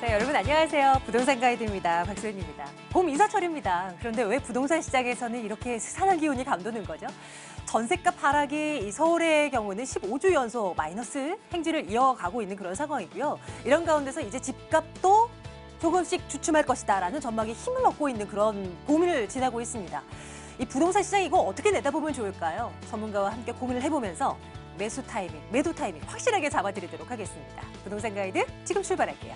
네, 여러분 안녕하세요. 부동산 가이드입니다. 박소연입니다. 봄 이사철입니다. 그런데 왜 부동산 시장에서는 이렇게 스산한 기운이 감도는 거죠? 전세값 하락이 서울의 경우는 15주 연속 마이너스 행진을 이어가고 있는 그런 상황이고요. 이런 가운데서 이제 집값도 조금씩 주춤할 것이다라는 전망에 힘을 얻고 있는 그런 봄을 지나고 있습니다. 이 부동산 시장 이거 어떻게 내다보면 좋을까요? 전문가와 함께 고민을 해보면서 매수 타이밍, 매도 타이밍 확실하게 잡아드리도록 하겠습니다. 부동산 가이드 지금 출발할게요.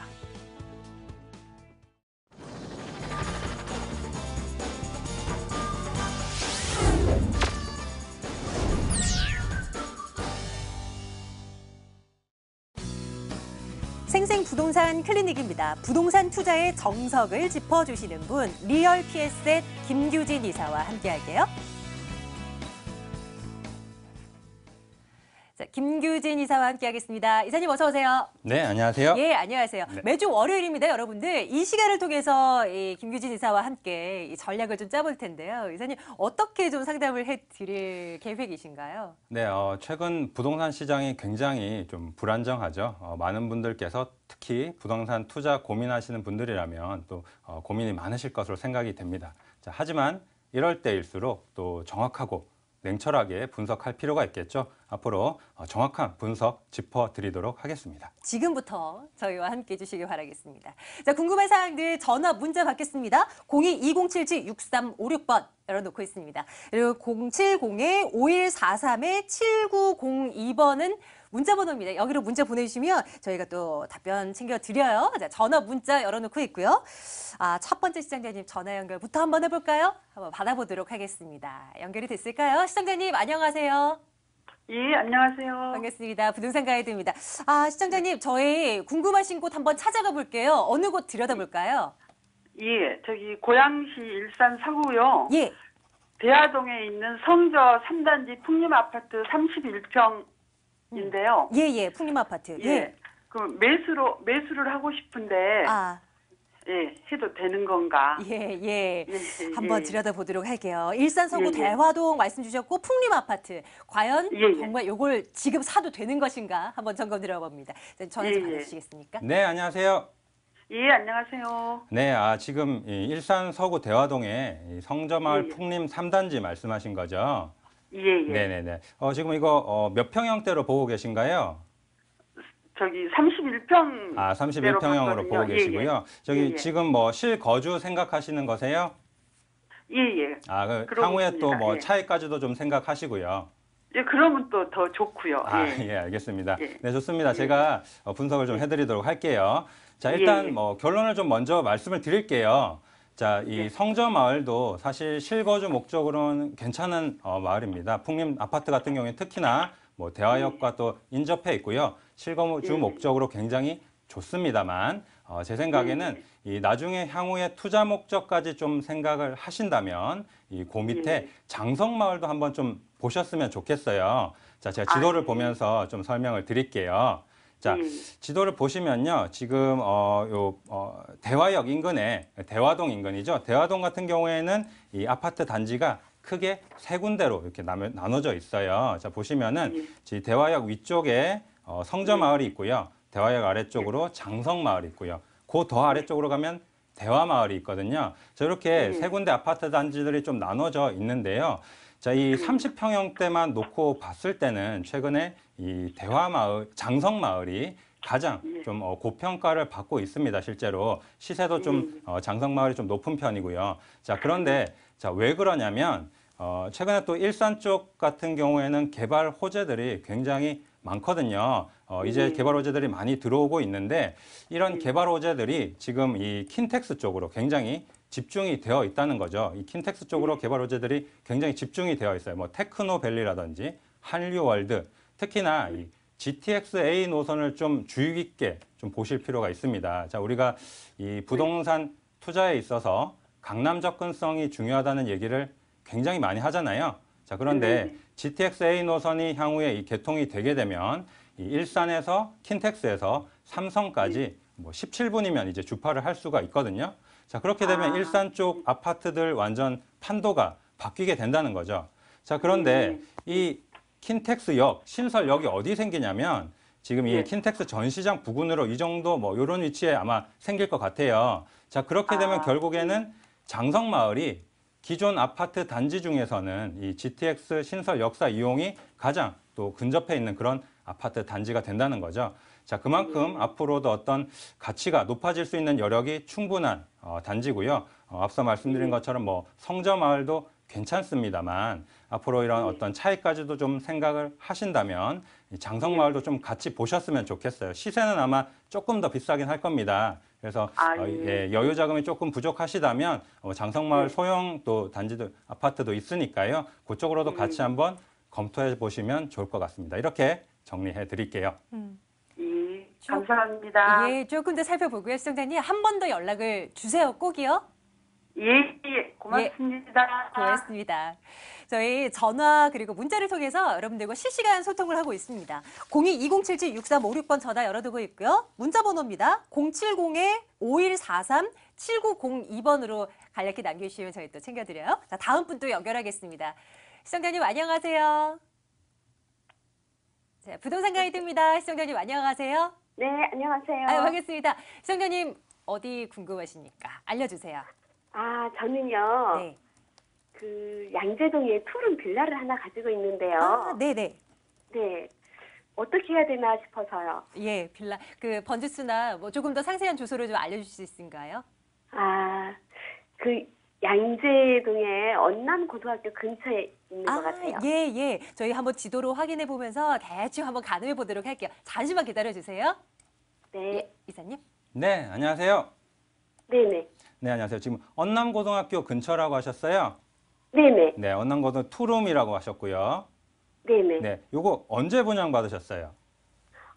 생생 부동산 클리닉입니다. 부동산 투자의 정석을 짚어주시는 분, 리얼 PS의 김규진 이사와 함께할게요. 자, 김규진 이사와 함께하겠습니다. 이사님 어서 오세요. 네, 안녕하세요. 예, 안녕하세요. 네. 매주 월요일입니다, 여러분들. 이 시간을 통해서 이 김규진 이사와 함께 이 전략을 좀 짜볼 텐데요. 이사님 어떻게 좀 상담을 해드릴 계획이신가요? 네, 최근 부동산 시장이 굉장히 좀 불안정하죠. 많은 분들께서 특히 부동산 투자 고민하시는 분들이라면 또 고민이 많으실 것으로 생각이 됩니다. 자, 하지만 이럴 때일수록 또 정확하고 냉철하게 분석할 필요가 있겠죠. 앞으로 정확한 분석 짚어드리도록 하겠습니다. 지금부터 저희와 함께 해주시길 바라겠습니다. 자, 궁금한 사항들 전화 문자 받겠습니다. 02-2077-6356번 열어놓고 있습니다. 그리고 070-5143-7902번은 문자 번호입니다. 여기로 문자 보내주시면 저희가 또 답변 챙겨드려요. 자, 전화 문자 열어놓고 있고요. 첫 번째 시청자님 전화 연결부터 한번 해볼까요? 한번 받아보도록 하겠습니다. 연결이 됐을까요? 시청자님 안녕하세요. 예, 안녕하세요. 반갑습니다. 부동산 가이드입니다. 시청자님 저희 궁금하신 곳 한번 찾아가 볼게요. 어느 곳 들여다볼까요? 예, 저기 고양시 일산 서구요. 예. 대하동에 있는 성저 3단지 풍림아파트 31평인데요. 예, 풍림 아파트. 예. 그 매수를 하고 싶은데 예, 해도 되는 건가? 예. 한번 들여다보도록 할게요. 일산 서구 대화동 말씀 주셨고 풍림 아파트. 과연 정말 요걸 지금 사도 되는 것인가? 한번 점검 들어봅니다. 전화 좀 받아주시겠습니까? 네, 안녕하세요. 예, 안녕하세요. 네, 지금 일산 서구 대화동에 성저마을 풍림 3단지 말씀하신 거죠? 예. 네네네. 지금 이거 몇 평형대로 보고 계신가요? 저기 31평. 31평형으로 보고 계시고요. 저기 지금 뭐 실거주 생각하시는 거세요? 예. 향후에 또 뭐 차이까지도 좀 생각하시고요. 예, 그러면 또 더 좋고요. 예, 알겠습니다. 네, 좋습니다. 제가 분석을 좀 해드리도록 할게요. 자, 일단 뭐 결론을 좀 먼저 말씀을 드릴게요. 자, 이 성저마을도 사실 실거주 목적으로는 괜찮은 마을입니다. 풍림 아파트 같은 경우에 특히나 뭐 대화역과 또 인접해 있고요. 실거주 목적으로 굉장히 좋습니다만 제 생각에는 이 나중에 향후에 투자 목적까지 좀 생각을 하신다면 그 밑에 장성마을도 한번 좀 보셨으면 좋겠어요. 자, 제가 지도를 보면서 좀 설명을 드릴게요. 자, 지도를 보시면요. 지금 대화역 인근에 대화동 인근이죠. 대화동 같은 경우에는 이 아파트 단지가 크게 세 군데로 이렇게 나눠져 있어요. 자, 보시면은 대화역 위쪽에 성저마을이 있고요. 대화역 아래쪽으로 장성마을이 있고요. 그 더 아래쪽으로 가면 대화마을이 있거든요. 자, 이렇게 세 군데 아파트 단지들이 좀 나눠져 있는데요. 자, 이 30평형대만 놓고 봤을 때는 최근에 이 대화마을, 장성마을이 가장 좀 고평가를 받고 있습니다. 실제로 시세도 좀 장성마을이 좀 높은 편이고요. 자, 그런데 자, 왜 그러냐면 최근에 또 일산 쪽 같은 경우에는 개발 호재들이 굉장히 많거든요. 이제 개발 호재들이 많이 들어오고 있는데 이런 개발 호재들이 지금 이 킨텍스 쪽으로 굉장히 집중이 되어 있다는 거죠. 이 킨텍스 쪽으로 개발 호재들이 굉장히 집중이 되어 있어요. 뭐 테크노밸리라든지 한류월드, 특히나 이 GTX-A 노선을 좀 주의 깊게 좀 보실 필요가 있습니다. 자, 우리가 이 부동산 투자에 있어서 강남 접근성이 중요하다는 얘기를 굉장히 많이 하잖아요. 자, 그런데 GTX-A 노선이 향후에 이 개통이 되게 되면 이 일산에서 킨텍스에서 삼성까지 뭐 17분이면 이제 주파를 할 수가 있거든요. 자, 그렇게 되면 일산 쪽 아파트들 완전 판도가 바뀌게 된다는 거죠. 자, 그런데 이 킨텍스역, 신설역이 어디 생기냐면 지금 이 킨텍스 전시장 부근으로 이 정도 뭐 이런 위치에 아마 생길 것 같아요. 자, 그렇게 되면 결국에는 장성마을이 기존 아파트 단지 중에서는 이 GTX 신설 역사 이용이 가장 또 근접해 있는 그런 아파트 단지가 된다는 거죠. 자, 그만큼 앞으로도 어떤 가치가 높아질 수 있는 여력이 충분한 단지고요. 앞서 말씀드린 것처럼 뭐 성저마을도 괜찮습니다만 앞으로 이런 어떤 차이까지도 좀 생각을 하신다면 이 장성마을도 좀 같이 보셨으면 좋겠어요. 시세는 아마 조금 더 비싸긴 할 겁니다. 그래서 여유 자금이 조금 부족하시다면 장성마을 소형 또 단지도 아파트도 있으니까요. 그쪽으로도 같이 한번 검토해 보시면 좋을 것 같습니다. 이렇게 정리해 드릴게요. 감사합니다. 예, 조금 더 살펴보고요. 시청자님 한 번 더 연락을 주세요. 꼭이요. 예, 고맙습니다. 예, 고맙습니다. 저희 전화 그리고 문자를 통해서 여러분들과 실시간 소통을 하고 있습니다. 02-2077-6356번 전화 열어두고 있고요. 문자 번호입니다. 070-5143-7902번으로 간략히 남겨주시면 저희 또 챙겨드려요. 자, 다음 분 또 연결하겠습니다. 시청자님 안녕하세요. 자, 부동산 가이드입니다. 시청자님 안녕하세요. 네, 안녕하세요. 아유, 반갑습니다. 시청자님 어디 궁금하십니까? 알려주세요. 아, 저는요. 네. 그 양재동에 투룸 빌라를 하나 가지고 있는데요. 네네. 네. 어떻게 해야 되나 싶어서요. 예, 빌라 그 번지수나 뭐 조금 더 상세한 주소를 좀 알려주실 수 있을까요? 아, 그 양재동에 언남고등학교 근처에 있는 것 같아요. 예, 예. 저희 한번 지도로 확인해 보면서 대충 한번 가늠해 보도록 할게요. 잠시만 기다려 주세요. 네. 예, 이사님. 네, 안녕하세요. 네네. 네, 안녕하세요. 지금 언남고등학교 근처라고 하셨어요? 네네. 네, 언남고등 투룸이라고 하셨고요. 네네. 네, 요거 언제 분양받으셨어요?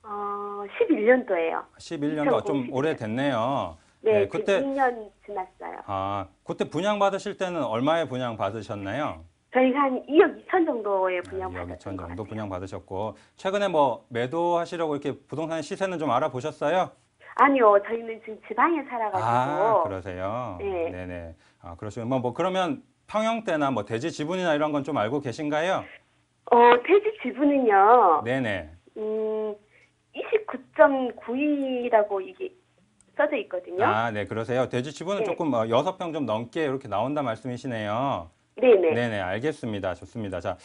11년도예요. 11년도 좀 2011. 오래됐네요. 네, 그때 2년 지났어요. 그때 분양받으실 때는 얼마에 분양받으셨나요? 저희가 한 2억 2천 정도에 2억 분양받았던 2천 것 정도 같아요. 분양받으셨고 최근에 뭐 매도하시려고 이렇게 부동산 시세는 좀 알아보셨어요? 아니요, 저희는 지금 지방에 살아가지고. 그러세요? 네. 네네. 그러시면 뭐 그러면 평형대나 뭐 대지 지분이나 이런 건 좀 알고 계신가요? 대지 지분은요. 네네. 29.92라고 이게 써져 있거든요. 네, 그러세요. 대지 지분은 네. 조금 6평 좀 넘게 이렇게 나온다 말씀이시네요. 네네. 네네, 알겠습니다. 좋습니다. 자,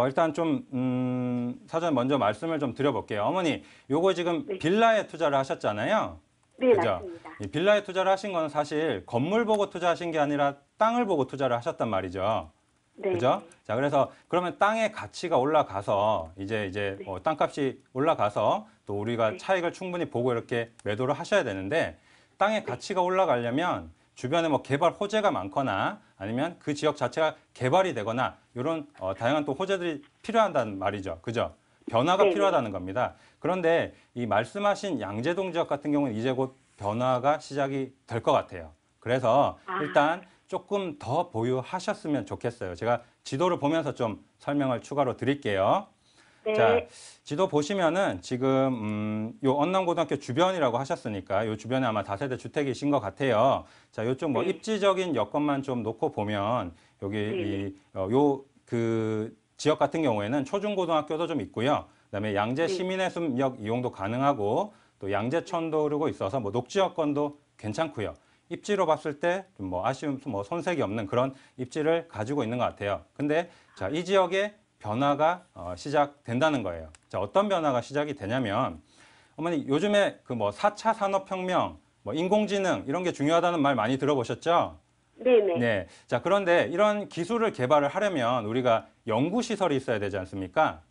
일단 좀, 사전에 먼저 말씀을 좀 드려볼게요. 어머니, 요거 지금 네. 빌라에 투자를 하셨잖아요. 네, 그죠? 맞습니다. 이 빌라에 투자를 하신 건 사실 건물 보고 투자하신 게 아니라 땅을 보고 투자를 하셨단 말이죠. 네. 그죠? 자, 그래서 그러면 땅의 가치가 올라가서 이제 네. 땅값이 올라가서 또 우리가 네. 차익을 충분히 보고 이렇게 매도를 하셔야 되는데 땅의 가치가 올라가려면 주변에 뭐 개발 호재가 많거나 아니면 그 지역 자체가 개발이 되거나 이런 다양한 또 호재들이 필요하다는 말이죠. 그죠? 변화가 네네. 필요하다는 겁니다. 그런데 이 말씀하신 양재동 지역 같은 경우는 이제 곧 변화가 시작이 될 것 같아요. 그래서 일단 조금 더 보유하셨으면 좋겠어요. 제가 지도를 보면서 좀 설명을 추가로 드릴게요. 네. 자, 지도 보시면은 지금 요 언남고등학교 주변이라고 하셨으니까 요 주변에 아마 다세대 주택이신 것 같아요. 자, 요쪽 뭐 네. 입지적인 여건만 좀 놓고 보면 여기 요 그 지역 같은 경우에는 초중고등학교도 좀 있고요. 그다음에 양재 시민의 숲역 이용도 가능하고 또 양재천도 흐르고 있어서 뭐 녹지 여건도 괜찮고요. 입지로 봤을 때 좀 뭐 아쉬움, 뭐 손색이 없는 그런 입지를 가지고 있는 것 같아요. 근데 자, 이 지역에 변화가 시작된다는 거예요. 자, 어떤 변화가 시작이 되냐면 어머니 요즘에 그 뭐 4차 산업혁명, 뭐 인공지능 이런 게 중요하다는 말 많이 들어보셨죠? 네네. 네. 자, 그런데 이런 기술을 개발을 하려면 우리가 연구시설이 있어야 되지 않습니까?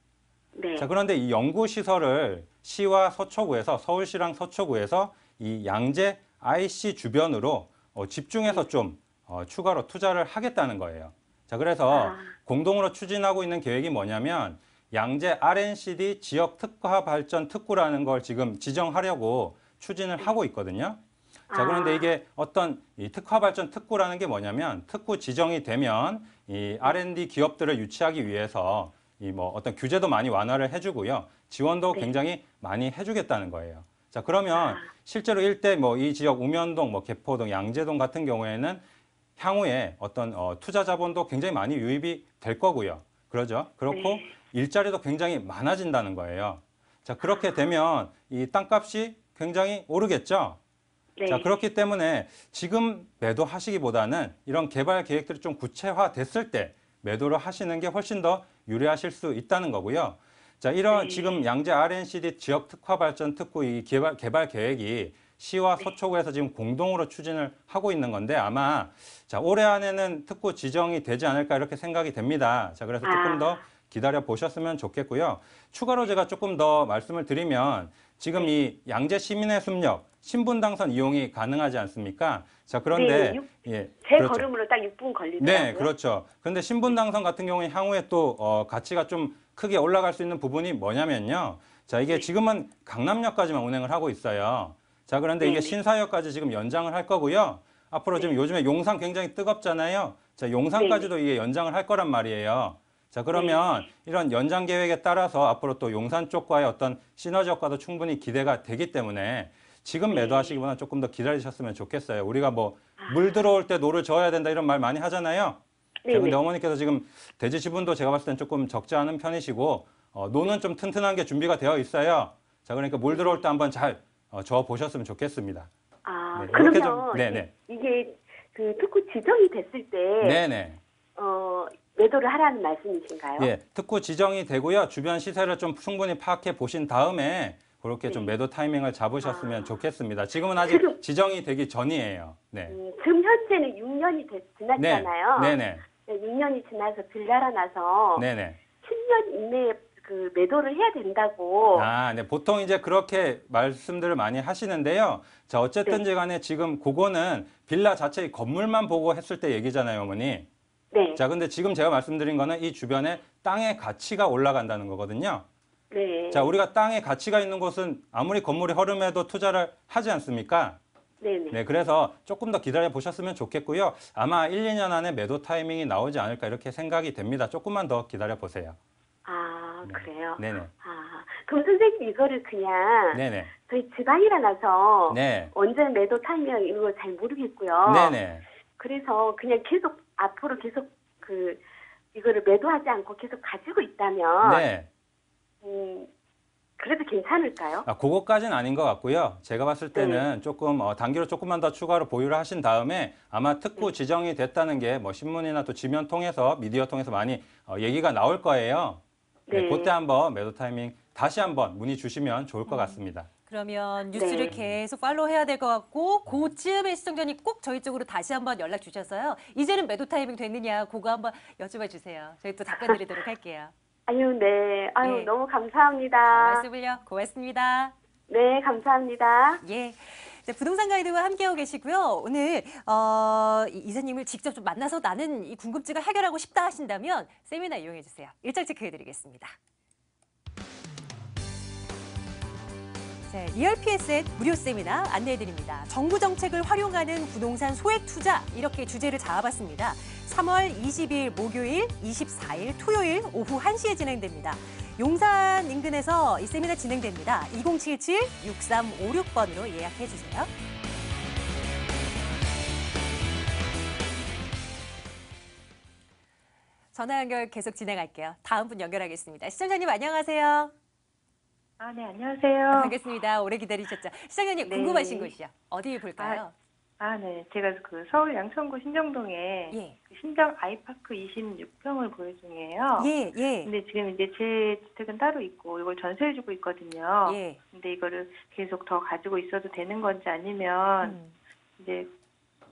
네. 자, 그런데 이 연구시설을 시와 서초구에서 서울시랑 서초구에서 이 양재 IC 주변으로 집중해서 좀 추가로 투자를 하겠다는 거예요. 자, 그래서 공동으로 추진하고 있는 계획이 뭐냐면 양재 R&CD 지역 특화 발전 특구라는 걸 지금 지정하려고 추진을 하고 있거든요. 자, 그런데 이게 어떤 이 특화 발전 특구라는 게 뭐냐면 특구 지정이 되면 이 R&D 기업들을 유치하기 위해서 이 뭐 어떤 규제도 많이 완화를 해주고요. 지원도 굉장히 많이 해주겠다는 거예요. 자, 그러면 실제로 일대 뭐 이 지역 우면동, 뭐 개포동, 양재동 같은 경우에는 향후에 어떤 투자 자본도 굉장히 많이 유입이 될 거고요. 그러죠. 그렇고 일자리도 굉장히 많아진다는 거예요. 자, 그렇게 되면 이 땅값이 굉장히 오르겠죠. 네. 자, 그렇기 때문에 지금 매도하시기보다는 이런 개발 계획들이 좀 구체화됐을 때 매도를 하시는 게 훨씬 더 유리하실 수 있다는 거고요. 자, 이런 네. 지금 양재 R&CD 지역 특화 발전 특구 이 개발 계획이 시와 서초구에서 지금 공동으로 추진을 하고 있는 건데 아마 자, 올해 안에는 특구 지정이 되지 않을까 이렇게 생각이 됩니다. 자, 그래서 조금 더 기다려 보셨으면 좋겠고요. 추가로 제가 조금 더 말씀을 드리면 지금 이 양재 시민의 숲역 신분 당선 이용이 가능하지 않습니까? 자, 그런데 네, 예, 제 그렇죠. 걸음으로 딱 6분 걸리더라고요. 네, 그렇죠. 그런데 신분 당선 같은 경우에 향후에 또 가치가 좀 크게 올라갈 수 있는 부분이 뭐냐면요. 자, 이게 지금은 강남역까지만 운행을 하고 있어요. 자, 그런데 이게 네네. 신사역까지 지금 연장을 할 거고요. 앞으로 지금 요즘에 용산 굉장히 뜨겁잖아요. 자, 용산까지도 이게 연장을 할 거란 말이에요. 자, 그러면 이런 연장 계획에 따라서 앞으로 또 용산 쪽과의 어떤 시너지 효과도 충분히 기대가 되기 때문에 지금 매도하시기보다는 조금 더 기다리셨으면 좋겠어요. 우리가 뭐 물 들어올 때 노를 저어야 된다 이런 말 많이 하잖아요. 자, 근데 어머니께서 지금 대지 지분도 제가 봤을 땐 조금 적지 않은 편이시고 노는 좀 튼튼한 게 준비가 되어 있어요. 자, 그러니까 물 들어올 때 한번 잘 저어 보셨으면 좋겠습니다. 아, 네, 이렇게 그러면 좀, 네네. 이게 그 특구 지정이 됐을 때 네네. 매도를 하라는 말씀이신가요? 예, 특구 지정이 되고요. 주변 시세를 좀 충분히 파악해 보신 다음에 그렇게 좀 매도 타이밍을 잡으셨으면 좋겠습니다. 지금은 아직 지정이 되기 전이에요. 네. 지금 현재는 6년이 지났잖아요. 네네. 네, 6년이 지나서 빌라라 나서 네네. 10년 이내에 그 매도를 해야 된다고. 아, 네. 보통 이제 그렇게 말씀들을 많이 하시는데요. 자, 어쨌든지 간에 지금 그거는 빌라 자체의 건물만 보고 했을 때 얘기잖아요, 어머니. 네. 자, 근데 지금 제가 말씀드린 거는 이 주변에 땅의 가치가 올라간다는 거거든요. 네. 자, 우리가 땅의 가치가 있는 곳은 아무리 건물이 허름해도 투자를 하지 않습니까? 네네. 네, 그래서 조금 더 기다려 보셨으면 좋겠고요. 아마 1, 2년 안에 매도 타이밍이 나오지 않을까 이렇게 생각이 됩니다. 조금만 더 기다려 보세요. 아, 네. 그래요? 네네. 아, 그럼 선생님 이거를 그냥 네네. 저희 지방이라 나서 네. 언제 매도 타이밍 이런 거 잘 모르겠고요. 네네. 그래서 그냥 계속 앞으로 계속 이거를 매도하지 않고 계속 가지고 있다면 네. 그래도 괜찮을까요? 아, 그거까지는 아닌 것 같고요. 제가 봤을 때는 조금 단기로 조금만 더 추가로 보유를 하신 다음에 아마 특구 지정이 됐다는 게 뭐 신문이나 또 지면 통해서 미디어 통해서 많이 얘기가 나올 거예요. 네. 그때 한번 매도 타이밍 다시 한번 문의 주시면 좋을 것 같습니다. 그러면 뉴스를 계속 팔로우해야 될 것 같고 그쯤에 시청자님 꼭 저희 쪽으로 다시 한번 연락 주셔서요. 이제는 매도 타이밍 됐느냐 그거 한번 여쭤봐 주세요. 저희 또 답변 드리도록 할게요. 아유, 네. 아유, 예. 너무 감사합니다. 말씀을요. 고맙습니다. 네, 감사합니다. 예. 자, 부동산 가이드와 함께하고 계시고요. 오늘 이사님을 직접 좀 만나서 나는 이 궁금증을 해결하고 싶다 하신다면 세미나 이용해 주세요. 일정 체크해드리겠습니다. 자, 리얼 PSN 무료 세미나 안내해드립니다. 정부 정책을 활용하는 부동산 소액 투자 이렇게 주제를 잡아봤습니다. 3월 20일 목요일, 24일 토요일 오후 1시에 진행됩니다. 용산 인근에서 이 세미나 진행됩니다. 2077-6356번으로 예약해 주세요. 전화 연결 계속 진행할게요. 다음 분 연결하겠습니다. 시청자님 안녕하세요. 아, 네, 안녕하세요. 반갑습니다. 오래 기다리셨죠. 시청자님 네. 궁금하신 곳이요. 어디 볼까요? 네. 제가 그 서울 양천구 신정동에 예. 그 신정 아이파크 26평을 보유 중이에요. 예, 예. 근데 지금 이제 제 주택은 따로 있고 이걸 전세해주고 있거든요. 예. 근데 이거를 계속 더 가지고 있어도 되는 건지 아니면 이제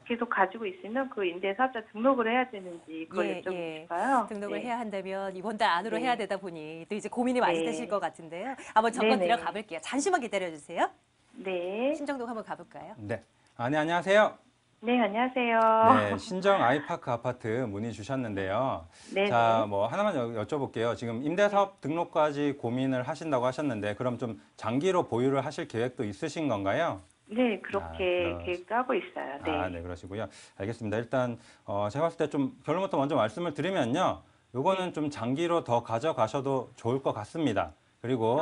계속 가지고 있으면 그 임대사업자 등록을 해야 되는지 그걸 여쭤보고 싶어요. 등록을 네. 해야 한다면 이번 달 안으로 네. 해야 되다 보니 또 이제 고민이 많이 네. 되실 것 같은데요. 한번 정권 네네. 들어가 볼게요. 잠시만 기다려주세요. 네. 신정동 한번 가볼까요? 네. 네, 안녕하세요. 네, 안녕하세요. 네, 신정 아이파크 아파트 문의 주셨는데요. 네. 자, 뭐 하나만 여쭤볼게요. 지금 임대사업 등록까지 고민을 하신다고 하셨는데 그럼 좀 장기로 보유를 하실 계획도 있으신 건가요? 네, 그렇게 계획도 하고 있어요. 네. 네, 그러시고요. 알겠습니다. 일단 제가 봤을 때 좀 결론부터 먼저 말씀을 드리면요. 요거는 좀 장기로 더 가져가셔도 좋을 것 같습니다. 그리고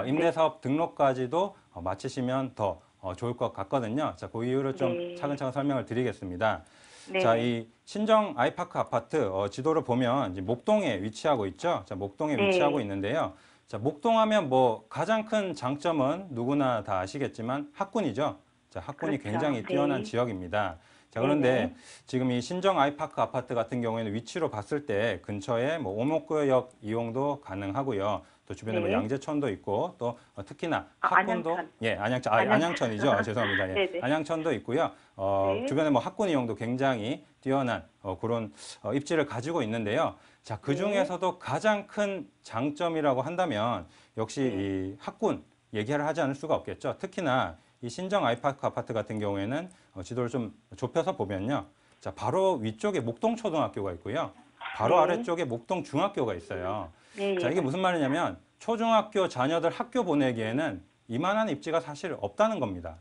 임대사업 등록까지도 마치시면 더 좋을 것 같거든요. 자, 그 이유를 좀 차근차근 설명을 드리겠습니다. 네. 자, 이 신정 아이파크 아파트 지도를 보면 이제 목동에 위치하고 있죠. 자, 목동에 위치하고 있는데요. 자, 목동하면 뭐 가장 큰 장점은 누구나 다 아시겠지만 학군이죠. 자, 학군이 그렇죠. 굉장히 뛰어난 네. 지역입니다. 자, 그런데 네네. 지금 이 신정 아이파크 아파트 같은 경우에는 위치로 봤을 때 근처에 뭐 오목구역 이용도 가능하고요. 또 주변에 뭐 네. 양재천도 있고 또 특히나 아, 학군도 안양천. 예, 안양천, 안양천. 안양천이죠. 죄송합니다. 예. 네네. 안양천도 있고요. 네. 주변에 뭐 학군 이용도 굉장히 뛰어난 그런 입지를 가지고 있는데요. 자, 그 중에서도 가장 큰 장점이라고 한다면 역시 이 학군 얘기를 하지 않을 수가 없겠죠. 특히나 이 신정 아이파크 아파트 같은 경우에는 지도를 좀 좁혀서 보면요. 자, 바로 위쪽에 목동초등학교가 있고요. 바로 아래쪽에 목동중학교가 있어요. 네. 자, 이게 무슨 말이냐면 초중학교 자녀들 학교 보내기에는 이만한 입지가 사실 없다는 겁니다.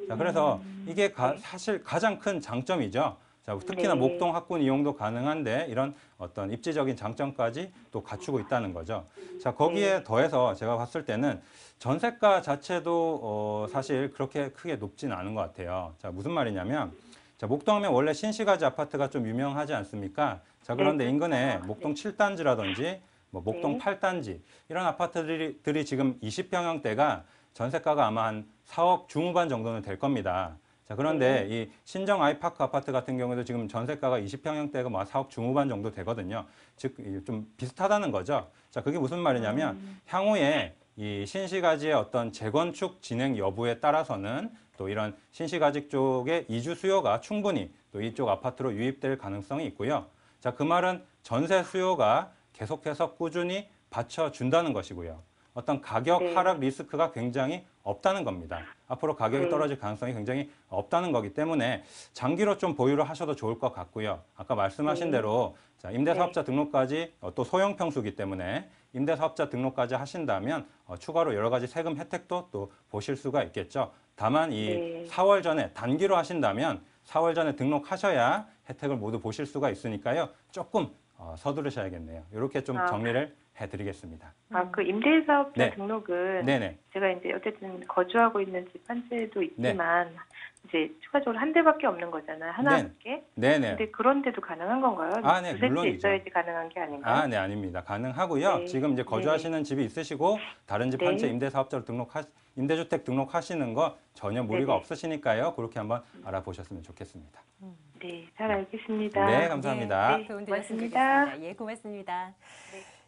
자, 그래서 이게 사실 가장 큰 장점이죠. 자, 특히나 네. 목동 학군 이용도 가능한데 이런 어떤 입지적인 장점까지 또 갖추고 있다는 거죠. 자, 거기에 더해서 제가 봤을 때는 전세가 자체도 사실 그렇게 크게 높진 않은 것 같아요. 자, 무슨 말이냐면 자, 목동하면 원래 신시가지 아파트가 좀 유명하지 않습니까? 자, 그런데 네, 인근에 목동 7단지라든지 뭐 목동 네. 8단지 이런 아파트들이 지금 20평형대가 전세가가 아마 한 4억 중후반 정도는 될 겁니다. 자, 그런데 이 신정 아이파크 아파트 같은 경우에도 지금 전세가가 20평형대가 뭐 4억 중후반 정도 되거든요. 즉, 좀 비슷하다는 거죠. 자, 그게 무슨 말이냐면 향후에 이 신시가지의 어떤 재건축 진행 여부에 따라서는 또 이런 신시가지 쪽의 이주 수요가 충분히 또 이쪽 아파트로 유입될 가능성이 있고요. 자, 그 말은 전세 수요가 계속해서 꾸준히 받쳐준다는 것이고요. 어떤 가격 하락 리스크가 굉장히 없다는 겁니다. 앞으로 가격이 떨어질 가능성이 굉장히 없다는 거기 때문에 장기로 좀 보유를 하셔도 좋을 것 같고요. 아까 말씀하신 대로 자, 임대사업자 등록까지 또 소형평수기 때문에 임대사업자 등록까지 하신다면 추가로 여러 가지 세금 혜택도 또 보실 수가 있겠죠. 다만 이 4월 전에 단기로 하신다면 4월 전에 등록하셔야 혜택을 모두 보실 수가 있으니까요. 조금 서두르셔야겠네요. 이렇게 좀 정리를 해드리겠습니다. 아, 그 임대사업자 네. 등록은 네네. 제가 이제 어쨌든 거주하고 있는 집 한 채도 있지만 이제 추가적으로 한 대밖에 없는 거잖아요. 하나밖에. 네네. 근데 그런데도 가능한 건가요? 아, 네, 두세 채 물론이죠. 있어야지 가능한 게 아닌가요? 아, 네, 아닙니다. 가능하고요. 네. 지금 이제 거주하시는 집이 있으시고 다른 집 한 채 네. 임대사업자로 임대주택 등록하시는 거 전혀 무리가 네네. 없으시니까요. 그렇게 한번 알아보셨으면 좋겠습니다. 네, 잘 알겠습니다. 네, 감사합니다. 네, 도움 되셨으면 고맙습니다. 좋겠습니다. 예, 고맙습니다.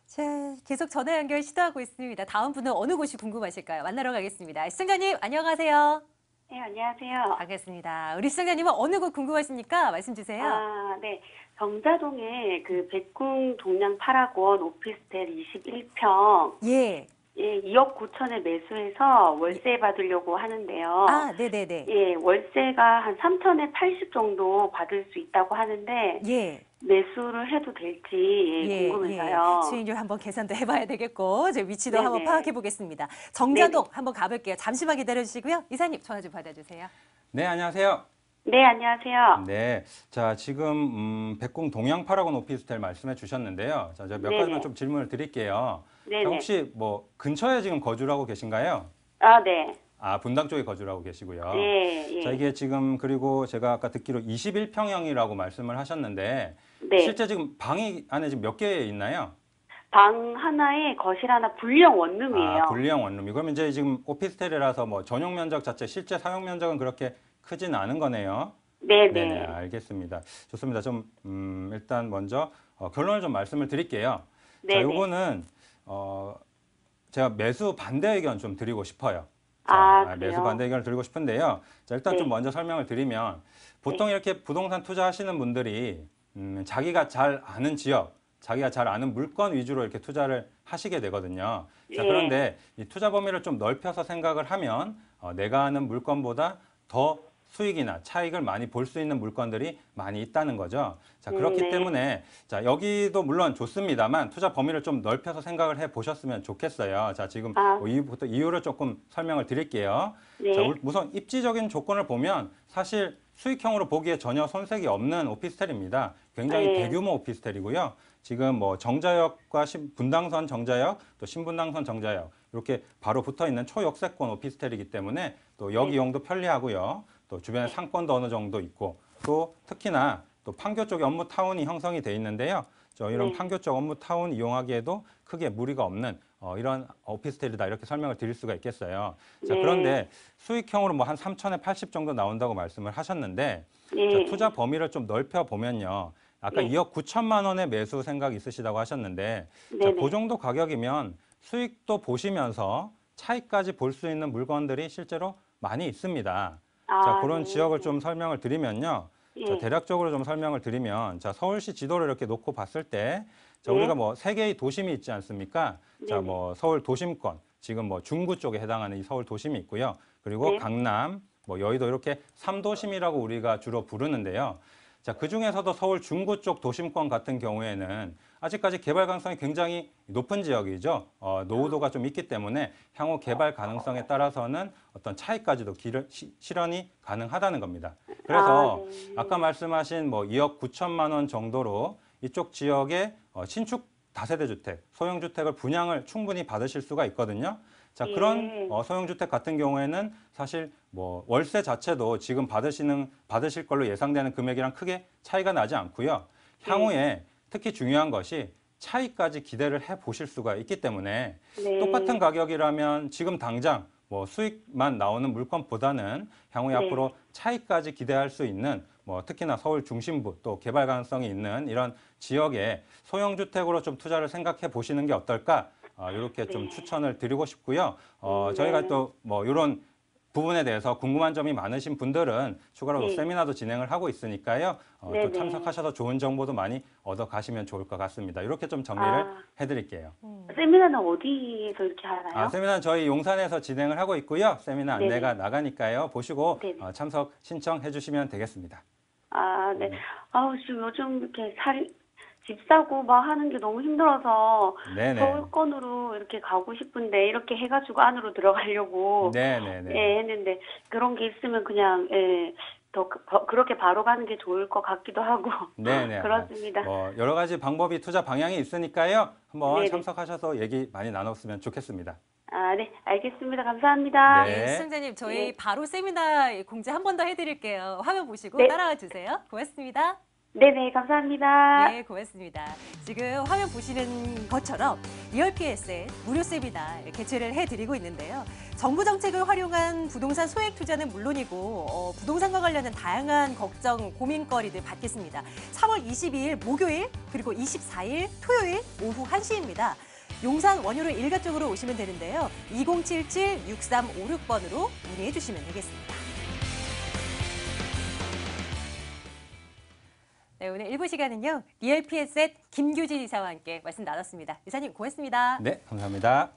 자, 계속 전화 연결 시도하고 있습니다. 다음 분은 어느 곳이 궁금하실까요? 만나러 가겠습니다. 시청자님, 안녕하세요. 네, 안녕하세요. 반갑습니다. 우리 시청자님은 어느 곳 궁금하십니까? 말씀 주세요. 아, 네. 정자동에 그 백궁 동양 8학원 오피스텔 21평 예. 예, 2억 9천에 매수해서 월세 받으려고 하는데요. 아, 네네네. 예, 월세가 한 3천에 80 정도 받을 수 있다고 하는데 예. 매수를 해도 될지 궁금해서요. 수익률 한번 계산도 해봐야 되겠고, 제 위치도 네네. 한번 파악해 보겠습니다. 정자동 한번 가볼게요. 잠시만 기다려주시고요. 이사님 전화 좀 받아주세요. 네, 안녕하세요. 네, 안녕하세요. 네, 자, 지금 백궁 동양 8학원 오피스텔 말씀해 주셨는데요. 자, 제가 몇 가지만 좀 질문을 드릴게요. 네네. 자, 혹시 뭐 근처에 지금 거주를 하고 계신가요? 아, 네. 아, 분당 쪽에 거주를 하고 계시고요. 네, 예. 자, 이게 지금 그리고 제가 아까 듣기로 21평형이라고 말씀을 하셨는데 네. 실제 지금 방이 안에 지금 몇 개 있나요? 방 하나에 거실 하나 분리형 원룸이에요. 아, 분리형 원룸이. 그러면 이제 지금 오피스텔이라서 뭐 전용 면적 자체 실제 사용 면적은 그렇게 크진 않은 거네요. 네네. 네네, 알겠습니다. 좋습니다. 좀 일단 먼저 결론을 좀 말씀을 드릴게요. 자, 네네. 요거는 제가 매수 반대 의견 좀 드리고 싶어요. 자, 아, 그래요? 매수 반대 의견을 드리고 싶은데요. 자, 일단 좀 먼저 설명을 드리면 보통 이렇게 부동산 투자하시는 분들이 자기가 잘 아는 지역, 자기가 잘 아는 물건 위주로 이렇게 투자를 하시게 되거든요. 자, 그런데 이 투자 범위를 좀 넓혀서 생각을 하면 내가 아는 물건보다 더 수익이나 차익을 많이 볼 수 있는 물건들이 많이 있다는 거죠. 자, 그렇기 때문에 자, 여기도 물론 좋습니다만 투자 범위를 좀 넓혀서 생각을 해 보셨으면 좋겠어요. 자, 지금 이유부터 이유를 조금 설명을 드릴게요. 네. 자, 우선 입지적인 조건을 보면 사실 수익형으로 보기에 전혀 손색이 없는 오피스텔입니다. 굉장히 대규모 오피스텔이고요. 지금 뭐 정자역과 분당선 정자역, 또 신분당선 정자역 이렇게 바로 붙어 있는 초역세권 오피스텔이기 때문에 또 역 이용도 편리하고요. 또 주변에 상권도 어느 정도 있고 또 특히나 또 판교 쪽에 업무 타운이 형성이 돼 있는데요. 이런 판교 쪽 업무 타운 이용하기에도 크게 무리가 없는 이런 오피스텔이다 이렇게 설명을 드릴 수가 있겠어요. 자, 네. 그런데 수익형으로 뭐 한 3천에 80 정도 나온다고 말씀을 하셨는데 예. 자, 투자 범위를 좀 넓혀 보면요. 아까 네. 2억 9천만 원의 매수 생각 있으시다고 하셨는데 자, 네네. 그 정도 가격이면 수익도 보시면서 차익까지 볼 수 있는 물건들이 실제로 많이 있습니다. 자, 그런 네. 지역을 좀 설명을 드리면요. 예. 자, 대략적으로 좀 설명을 드리면 자, 서울시 지도를 이렇게 놓고 봤을 때 자, 네. 우리가 뭐 세 개의 도심이 있지 않습니까? 자, 네네. 뭐 서울 도심권, 지금 뭐 중구 쪽에 해당하는 이 서울 도심이 있고요. 그리고 네. 강남, 뭐 여의도 이렇게 3도심이라고 우리가 주로 부르는데요. 자, 그중에서도 서울 중구 쪽 도심권 같은 경우에는 아직까지 개발 가능성이 굉장히 높은 지역이죠. 노후도가 좀 있기 때문에 향후 개발 가능성에 따라서는 어떤 차이까지도 실현이 가능하다는 겁니다. 그래서 네. 아까 말씀하신 뭐 2억 9천만 원 정도로 이쪽 지역에 신축 다세대 주택, 소형 주택을 분양을 충분히 받으실 수가 있거든요. 자, 그런 소형주택 같은 경우에는 사실 뭐 월세 자체도 지금 받으실 걸로 예상되는 금액이랑 크게 차이가 나지 않고요. 향후에 특히 중요한 것이 차이까지 기대를 해 보실 수가 있기 때문에 네. 똑같은 가격이라면 지금 당장 뭐 수익만 나오는 물건보다는 향후에 네. 앞으로 차이까지 기대할 수 있는 뭐 특히나 서울 중심부 또 개발 가능성이 있는 이런 지역에 소형주택으로 좀 투자를 생각해 보시는 게 어떨까? 이렇게 좀 추천을 드리고 싶고요. 저희가 또 뭐 이런 부분에 대해서 궁금한 점이 많으신 분들은 추가로 네. 세미나도 진행을 하고 있으니까요. 또 네네. 참석하셔서 좋은 정보도 많이 얻어 가시면 좋을 것 같습니다. 이렇게 좀 정리를 해드릴게요. 세미나는 어디에서 이렇게 하나요? 세미나는 저희 용산에서 진행을 하고 있고요. 세미나 네네. 안내가 나가니까요. 보시고 네네. 참석 신청해 주시면 되겠습니다. 네. 지금 요즘 이렇게 집 사고 막 하는 게 너무 힘들어서 네네. 서울권으로 이렇게 가고 싶은데 이렇게 해가지고 안으로 들어가려고 네네네. 했는데 그런 게 있으면 그냥 그렇게 바로 가는 게 좋을 것 같기도 하고 네네. 그렇습니다. 여러 가지 방법이 투자 방향이 있으니까요. 한번 네네. 참석하셔서 얘기 많이 나눴으면 좋겠습니다. 네, 알겠습니다. 감사합니다. 네. 시청자님, 저희 네. 바로 세미나 공지 한 번 더 해드릴게요. 화면 보시고 네. 따라와 주세요. 고맙습니다. 네네, 감사합니다. 네, 고맙습니다. 지금 화면 보시는 것처럼 리얼PS의 무료 세미나 개최를 해드리고 있는데요. 정부 정책을 활용한 부동산 소액 투자는 물론이고 부동산과 관련된 다양한 걱정, 고민거리들 받겠습니다. 3월 22일 목요일 그리고 24일 토요일 오후 1시입니다. 용산 원효로 일가 쪽으로 오시면 되는데요. 2077-6356번으로 문의해 주시면 되겠습니다. 네, 오늘 1부 시간은요. 리얼PS의 김규진 이사와 함께 말씀 나눴습니다. 이사님 고맙습니다. 네, 감사합니다.